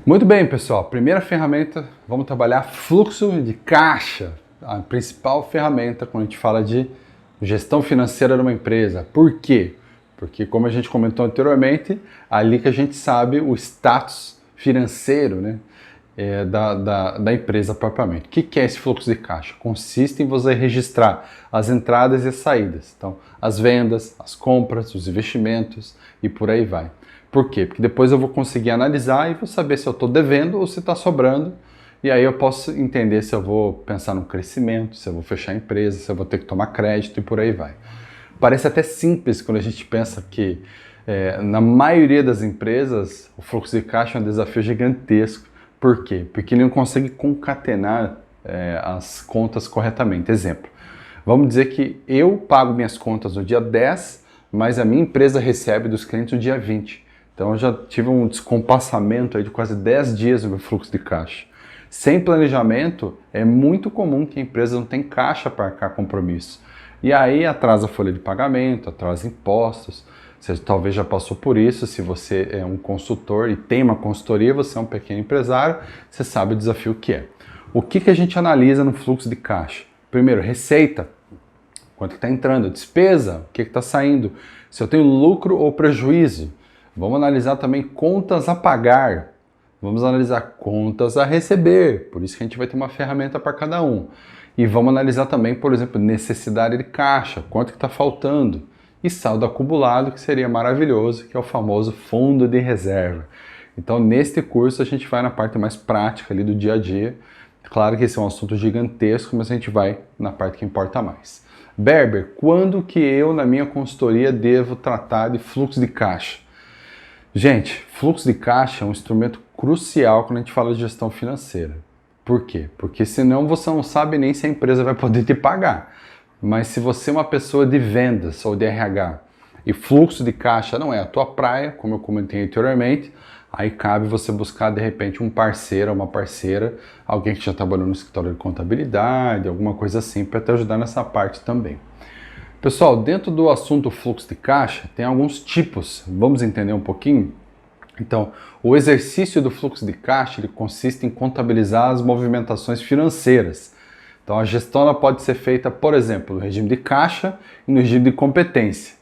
Muito bem, pessoal. Primeira ferramenta, vamos trabalhar fluxo de caixa. A principal ferramenta quando a gente fala de gestão financeira de uma empresa. Por quê? Porque, como a gente comentou anteriormente, ali que a gente sabe o status financeiro, né, da empresa propriamente. O que é esse fluxo de caixa? Consiste em você registrar as entradas e as saídas. Então, as vendas, as compras, os investimentos e por aí vai. Por quê? Porque depois eu vou conseguir analisar e vou saber se eu estou devendo ou se está sobrando. E aí eu posso entender se eu vou pensar no crescimento, se eu vou fechar a empresa, se eu vou ter que tomar crédito e por aí vai. Parece até simples quando a gente pensa que na maioria das empresas o fluxo de caixa é um desafio gigantesco. Por quê? Porque ele não consegue concatenar as contas corretamente. Exemplo, vamos dizer que eu pago minhas contas no dia 10, mas a minha empresa recebe dos clientes no dia 20. Então eu já tive um descompassamento aí de quase 10 dias no meu fluxo de caixa. Sem planejamento, é muito comum que a empresa não tenha caixa para arcar compromisso. E aí atrasa a folha de pagamento, atrasa impostos. Você talvez já passou por isso, se você é um consultor e tem uma consultoria, você é um pequeno empresário, você sabe o desafio que é. O que a gente analisa no fluxo de caixa? Primeiro, receita. Quanto está entrando? Despesa? O que está saindo? Se eu tenho lucro ou prejuízo? Vamos analisar também contas a pagar. Vamos analisar contas a receber. Por isso que a gente vai ter uma ferramenta para cada um. E vamos analisar também, por exemplo, necessidade de caixa. Quanto que está faltando? E saldo acumulado, que seria maravilhoso, que é o famoso fundo de reserva. Então, neste curso, a gente vai na parte mais prática ali do dia a dia. Claro que esse é um assunto gigantesco, mas a gente vai na parte que importa mais. Berber, quando que eu, na minha consultoria, devo tratar de fluxo de caixa? Gente, fluxo de caixa é um instrumento crucial quando a gente fala de gestão financeira. Por quê? Porque senão você não sabe nem se a empresa vai poder te pagar. Mas se você é uma pessoa de vendas ou de RH e fluxo de caixa não é a tua praia, como eu comentei anteriormente, aí cabe você buscar de repente um parceiro ou uma parceira, alguém que já trabalhou no escritório de contabilidade, alguma coisa assim, para te ajudar nessa parte também. Pessoal, dentro do assunto fluxo de caixa, tem alguns tipos, vamos entender um pouquinho? Então, o exercício do fluxo de caixa ele consiste em contabilizar as movimentações financeiras. Então, a gestão ela pode ser feita, por exemplo, no regime de caixa e no regime de competência.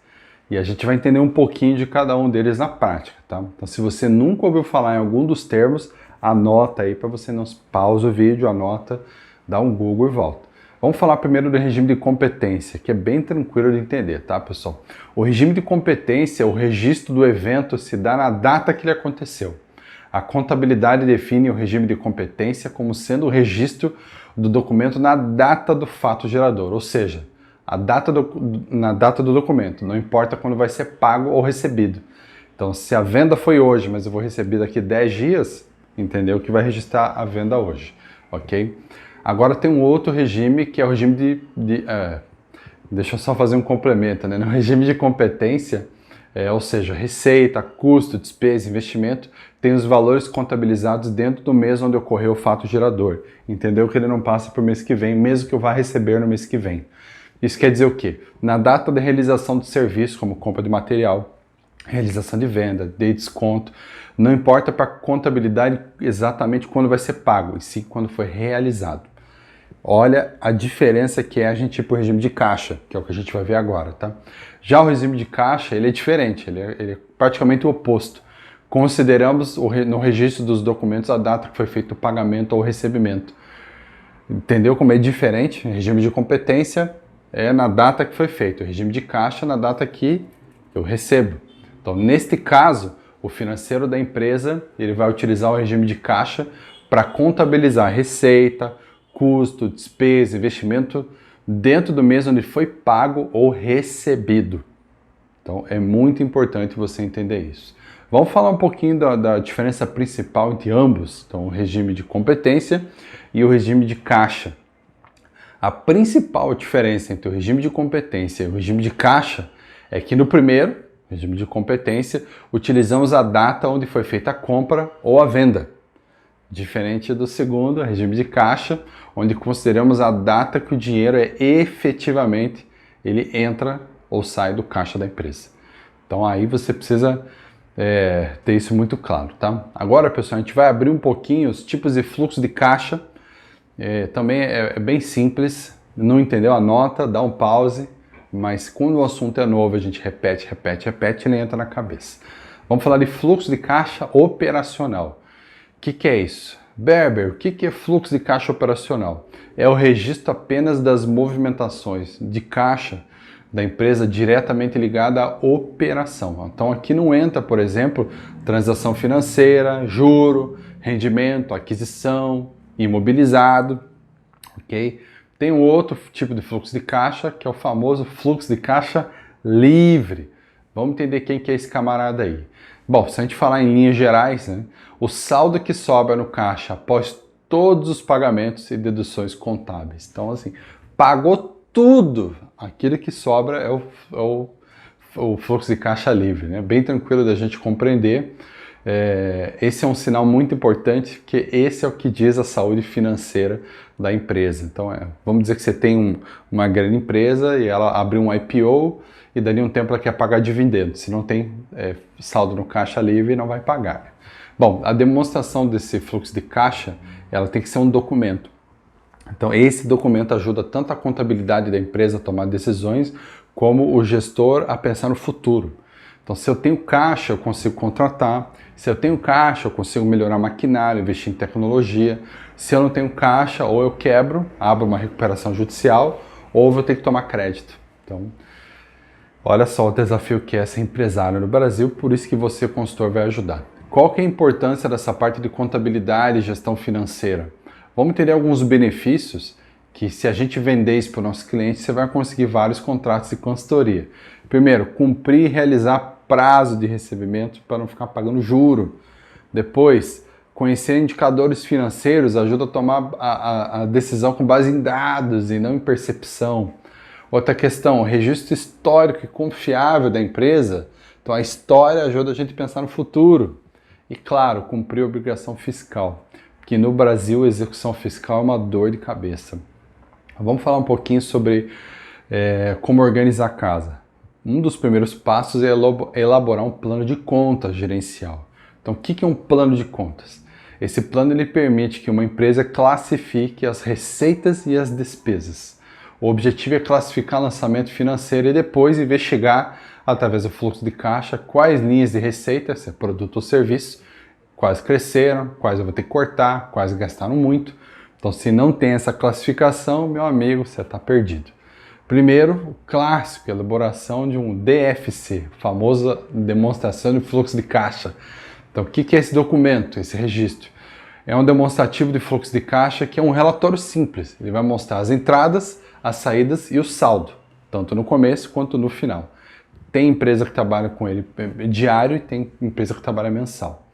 E a gente vai entender um pouquinho de cada um deles na prática, tá? Então, se você nunca ouviu falar em algum dos termos, anota aí para você não pausa o vídeo, anota, dá um Google e volta. Vamos falar primeiro do regime de competência, que é bem tranquilo de entender, tá, pessoal? O regime de competência, o registro do evento se dá na data que ele aconteceu. A contabilidade define o regime de competência como sendo o registro do documento na data do fato gerador, ou seja, na data do documento, não importa quando vai ser pago ou recebido. Então, se a venda foi hoje, mas eu vou receber daqui 10 dias, entendeu? Que vai registrar a venda hoje, ok? Agora tem um outro regime que é o regime deixa eu só fazer um complemento, né? No regime de competência, ou seja, receita, custo, despesa, investimento, tem os valores contabilizados dentro do mês onde ocorreu o fato gerador. Entendeu que ele não passa para o mês que vem, mesmo que eu vá receber no mês que vem. Isso quer dizer o quê? Na data da realização do serviço, como compra de material, realização de venda, de desconto, não importa para a contabilidade exatamente quando vai ser pago, e sim quando foi realizado. Olha a diferença que é a gente ir para o regime de caixa, que é o que a gente vai ver agora, tá? Já o regime de caixa, ele é diferente, ele é praticamente o oposto. Consideramos no registro dos documentos a data que foi feito o pagamento ou o recebimento. Entendeu como é diferente? O regime de competência é na data que foi feito, o regime de caixa é na data que eu recebo. Então, neste caso, o financeiro da empresa ele vai utilizar o regime de caixa para contabilizar receita, custo, despesa, investimento dentro do mês onde foi pago ou recebido. Então é muito importante você entender isso. Vamos falar um pouquinho da diferença principal entre ambos, então o regime de competência e o regime de caixa. A principal diferença entre o regime de competência e o regime de caixa é que no primeiro, regime de competência, utilizamos a data onde foi feita a compra ou a venda. Diferente do segundo, regime de caixa, onde consideramos a data que o dinheiro ele entra ou sai do caixa da empresa. Então aí você precisa ter isso muito claro, tá? Agora, pessoal, a gente vai abrir um pouquinho os tipos de fluxo de caixa. Também é bem simples. Não entendeu? Anota, dá um pause. Mas quando o assunto é novo, a gente repete, e ele entra na cabeça. Vamos falar de fluxo de caixa operacional. O que é isso? Berber, o que é fluxo de caixa operacional? É o registro apenas das movimentações de caixa da empresa diretamente ligada à operação. Então aqui não entra, por exemplo, transação financeira, juro, rendimento, aquisição, imobilizado, ok? Tem um outro tipo de fluxo de caixa, que é o famoso fluxo de caixa livre. Vamos entender quem que é esse camarada aí. Bom, se a gente falar em linhas gerais, né, o saldo que sobra no caixa após todos os pagamentos e deduções contábeis. Então, assim, pagou tudo, aquilo que sobra é o fluxo de caixa livre, né? Bem tranquilo da gente compreender. Esse é um sinal muito importante, porque esse é o que diz a saúde financeira da empresa. Então, vamos dizer que você tem uma grande empresa e ela abriu um IPO e dali um tempo ela quer pagar dividendo. Se não tem saldo no caixa livre, não vai pagar. Bom, a demonstração desse fluxo de caixa, ela tem que ser um documento. Então, esse documento ajuda tanto a contabilidade da empresa a tomar decisões, como o gestor a pensar no futuro. Então, se eu tenho caixa, eu consigo contratar. Se eu tenho caixa, eu consigo melhorar maquinário, investir em tecnologia. Se eu não tenho caixa, ou eu quebro, abro uma recuperação judicial, ou eu vou ter que tomar crédito. Então, olha só o desafio que é ser empresário no Brasil, por isso que você, consultor, vai ajudar. Qual que é a importância dessa parte de contabilidade e gestão financeira? Vamos ter alguns benefícios que, se a gente vender isso para o nosso cliente, você vai conseguir vários contratos de consultoria. Primeiro, cumprir e realizar prazo de recebimento para não ficar pagando juro. Depois, conhecer indicadores financeiros ajuda a tomar a decisão com base em dados e não em percepção. Outra questão, registro histórico e confiável da empresa. Então, a história ajuda a gente a pensar no futuro. E, claro, cumprir a obrigação fiscal, que no Brasil a execução fiscal é uma dor de cabeça. Vamos falar um pouquinho sobre como organizar a casa. Um dos primeiros passos é elaborar um plano de contas gerencial. Então, o que é um plano de contas? Esse plano ele permite que uma empresa classifique as receitas e as despesas. O objetivo é classificar lançamento financeiro e depois investigar, através do fluxo de caixa, quais linhas de receita, se é produto ou serviço, quais cresceram, quais eu vou ter que cortar, quais gastaram muito. Então, se não tem essa classificação, meu amigo, você está perdido. Primeiro, o clássico, a elaboração de um DFC, famosa demonstração de fluxo de caixa. Então, o que é esse documento, esse registro? É um demonstrativo de fluxo de caixa que é um relatório simples. Ele vai mostrar as entradas, as saídas e o saldo, tanto no começo quanto no final. Tem empresa que trabalha com ele diário e tem empresa que trabalha mensal.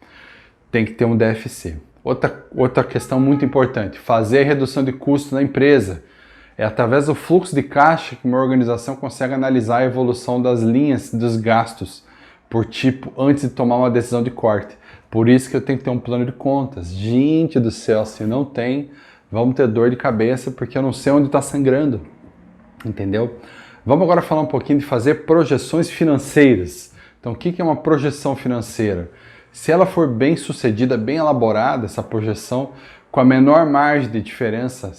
Tem que ter um DFC. Outra questão muito importante, fazer a redução de custo na empresa. É através do fluxo de caixa que uma organização consegue analisar a evolução das linhas dos gastos por tipo antes de tomar uma decisão de corte. Por isso que eu tenho que ter um plano de contas. Gente do céu, se não tem, vamos ter dor de cabeça porque eu não sei onde está sangrando. Entendeu? Vamos agora falar um pouquinho de fazer projeções financeiras. Então, o que é uma projeção financeira? Se ela for bem sucedida, bem elaborada, essa projeção, com a menor margem de diferença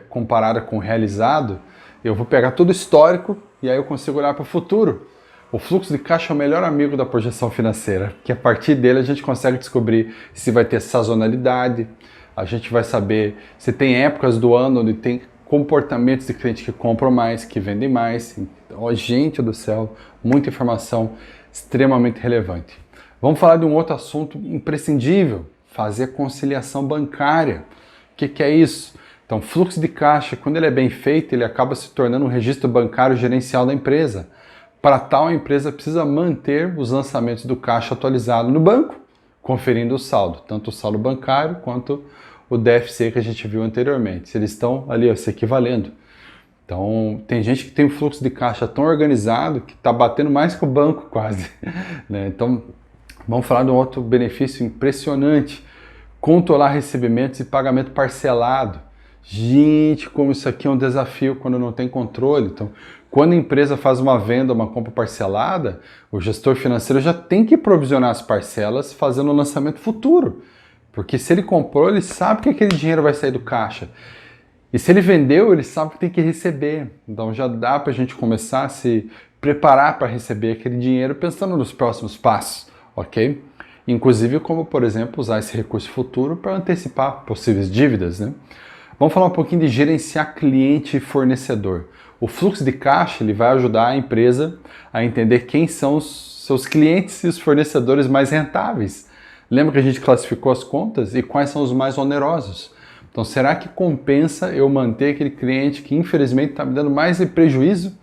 comparada com o realizado, eu vou pegar tudo histórico e aí eu consigo olhar para o futuro. O fluxo de caixa é o melhor amigo da projeção financeira, que a partir dele a gente consegue descobrir se vai ter sazonalidade, a gente vai saber se tem épocas do ano onde tem comportamentos de clientes que compram mais, que vendem mais. Então, gente do céu, muita informação extremamente relevante. Vamos falar de um outro assunto imprescindível, fazer conciliação bancária. O que é isso? Então, fluxo de caixa, quando ele é bem feito, ele acaba se tornando um registro bancário gerencial da empresa. Para tal, a empresa precisa manter os lançamentos do caixa atualizado no banco, conferindo o saldo, tanto o saldo bancário quanto o DFC que a gente viu anteriormente. Se eles estão ali se equivalendo. Então, tem gente que tem um fluxo de caixa tão organizado que está batendo mais que o banco quase. Né? Então, vamos falar de um outro benefício impressionante. Controlar recebimentos e pagamento parcelado. Gente, como isso aqui é um desafio quando não tem controle. Então, Quando a empresa faz uma venda, uma compra parcelada, o gestor financeiro já tem que provisionar as parcelas fazendo o lançamento futuro. Porque se ele comprou, ele sabe que aquele dinheiro vai sair do caixa. E se ele vendeu, ele sabe que tem que receber. Então já dá para a gente começar a se preparar para receber aquele dinheiro pensando nos próximos passos, ok? Inclusive como, por exemplo, usar esse recurso futuro para antecipar possíveis dívidas, né? Vamos falar um pouquinho de gerenciar cliente e fornecedor. O fluxo de caixa ele vai ajudar a empresa a entender quem são os seus clientes e os fornecedores mais rentáveis. Lembra que a gente classificou as contas e quais são os mais onerosos? Então, será que compensa eu manter aquele cliente que infelizmente está me dando mais prejuízo?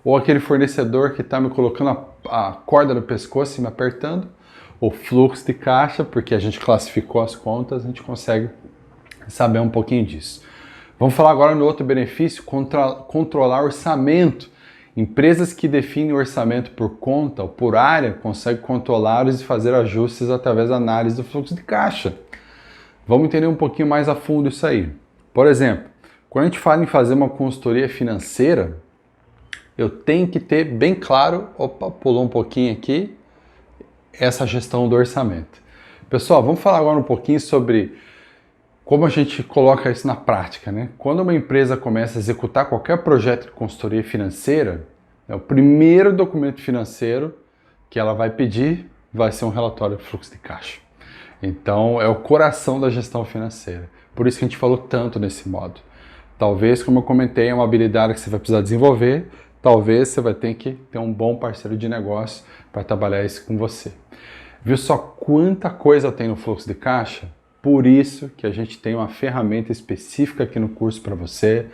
Ou aquele fornecedor que está me colocando a corda no pescoço e me apertando? O fluxo de caixa, porque a gente classificou as contas, a gente consegue saber um pouquinho disso. Vamos falar agora no outro benefício, controlar orçamento. Empresas que definem o orçamento por conta ou por área conseguem controlá-los e fazer ajustes através da análise do fluxo de caixa. Vamos entender um pouquinho mais a fundo isso aí. Por exemplo, quando a gente fala em fazer uma consultoria financeira, eu tenho que ter bem claro, opa, pulou um pouquinho aqui, essa gestão do orçamento. Pessoal, vamos falar agora um pouquinho sobre como a gente coloca isso na prática, né? Quando uma empresa começa a executar qualquer projeto de consultoria financeira, o primeiro documento financeiro que ela vai pedir vai ser um relatório de fluxo de caixa. Então, é o coração da gestão financeira. Por isso que a gente falou tanto nesse modo. Talvez, como eu comentei, é uma habilidade que você vai precisar desenvolver. Talvez você vai ter que ter um bom parceiro de negócio para trabalhar isso com você. Viu só quanta coisa tem no fluxo de caixa? Por isso que a gente tem uma ferramenta específica aqui no curso para você.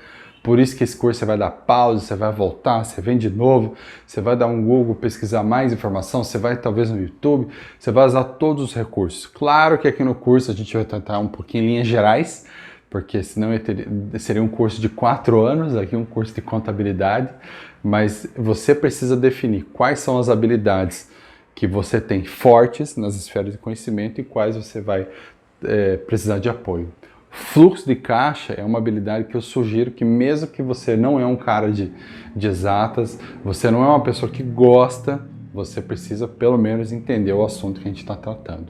Por isso que esse curso você vai dar pausa, você vai voltar, você vem de novo, você vai dar um Google, pesquisar mais informação, você vai talvez no YouTube, você vai usar todos os recursos. Claro que aqui no curso a gente vai tentar um pouquinho em linhas gerais, porque senão seria um curso de 4 anos, aqui um curso de contabilidade, mas você precisa definir quais são as habilidades que você tem fortes nas esferas de conhecimento e quais você vai precisar de apoio. Fluxo de caixa é uma habilidade que eu sugiro que mesmo que você não é um cara de exatas, você não é uma pessoa que gosta, você precisa pelo menos entender o assunto que a gente está tratando.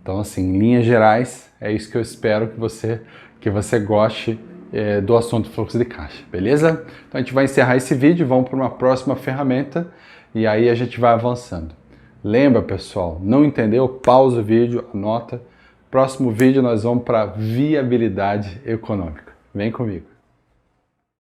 Então assim, em linhas gerais, é isso que eu espero que você goste do assunto fluxo de caixa, beleza? Então a gente vai encerrar esse vídeo, vamos para uma próxima ferramenta e aí a gente vai avançando. Lembra pessoal, não entendeu? Pausa o vídeo, anota. Próximo vídeo nós vamos para viabilidade econômica. Vem comigo.